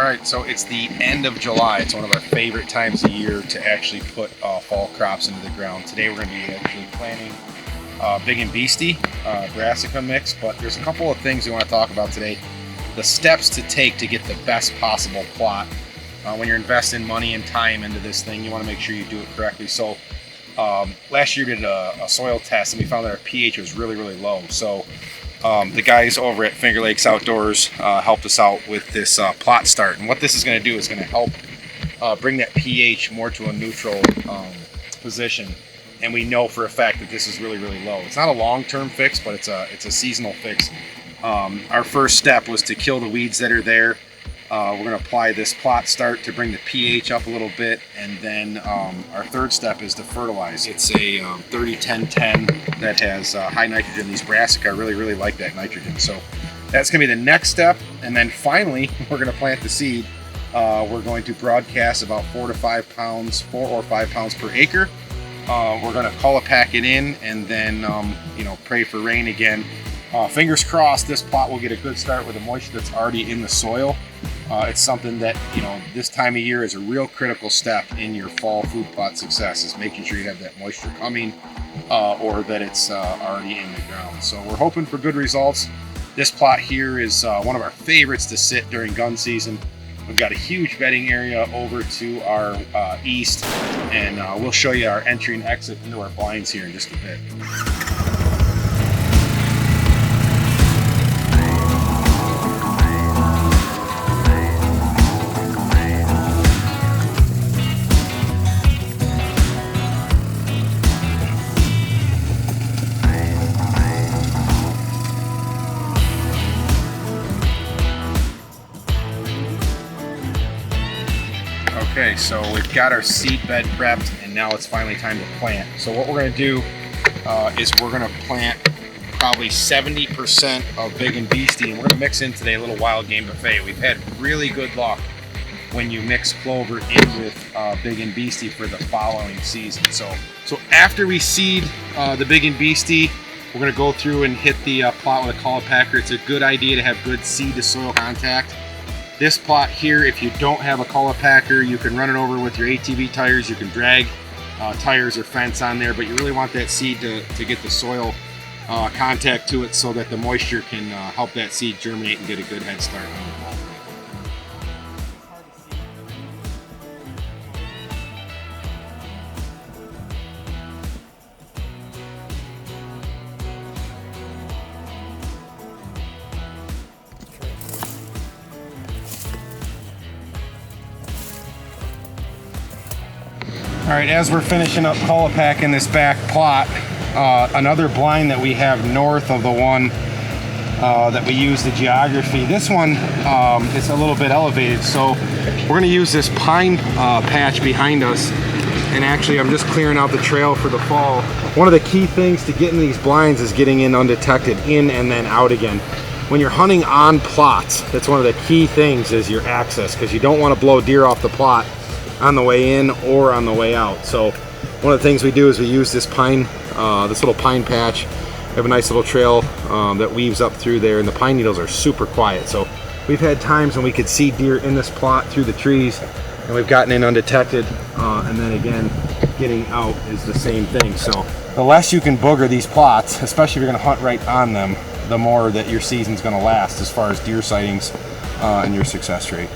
Alright, so it's the end of July. It's one of our favorite times of year to actually put fall crops into the ground. Today we're going to be actually planting Big and Beasty brassica mix, but there's a couple of things we want to talk about today. The steps to take to get the best possible plot. When you're investing money and time into this thing, you want to make sure you do it correctly. So last year we did a soil test and we found that our pH was really, really low. So the guys over at Finger Lakes Outdoors helped us out with this plot start, and what this is going to do is going to help bring that pH more to a neutral position. And we know for a fact that this is really, really low. It's not a long-term fix, but it's a seasonal fix. Our first step was to kill the weeds that are there. We're going to apply this plot start to bring the pH up a little bit, and then our third step is to fertilize. It's a 30-10-10 that has high nitrogen. These brassica really, really like that nitrogen. So that's going to be the next step, and then finally we're going to plant the seed. We're going to broadcast about 4 or 5 pounds per acre. We're going to pack it in, and then pray for rain again. Fingers crossed this plot will get a good start with the moisture that's already in the soil. It's something that, this time of year is a real critical step in your fall food plot success, is making sure you have that moisture coming or that it's already in the ground. So we're hoping for good results. This plot here is one of our favorites to sit during gun season. We've got a huge bedding area over to our east, and we'll show you our entry and exit into our blinds here in just a bit. Okay, so we've got our seed bed prepped, and now it's finally time to plant. So what we're going to do is we're going to plant probably 70% of Big and Beasty, and we're going to mix in today a little wild game buffet. We've had really good luck when you mix clover in with Big and Beasty for the following season. So after we seed the Big and Beasty, we're going to go through and hit the plot with a colipacker. It's a good idea to have good seed to soil contact. This plot here, if you don't have a colipacker, you can run it over with your ATV tires. You can drag tires or fence on there, but you really want that seed to get the soil contact to it so that the moisture can help that seed germinate and get a good head start on the fall. All right, as we're finishing up colipacking this back plot, another blind that we have north of the one that we use the geography, this one is a little bit elevated, so we're going to use this pine patch behind us. And actually, I'm just clearing out the trail for the fall. One of the key things to getting these blinds is getting in undetected, in and then out again. When you're hunting on plots, that's one of the key things, is your access, because you don't want to blow deer off the plot on the way in or on the way out. So one of the things we do is we use this pine, this little pine patch. We have a nice little trail that weaves up through there, and the pine needles are super quiet. So we've had times when we could see deer in this plot through the trees, and we've gotten in undetected, and then again, getting out is the same thing. So the less you can booger these plots, especially if you're gonna hunt right on them, the more that your season's gonna last as far as deer sightings and your success rate.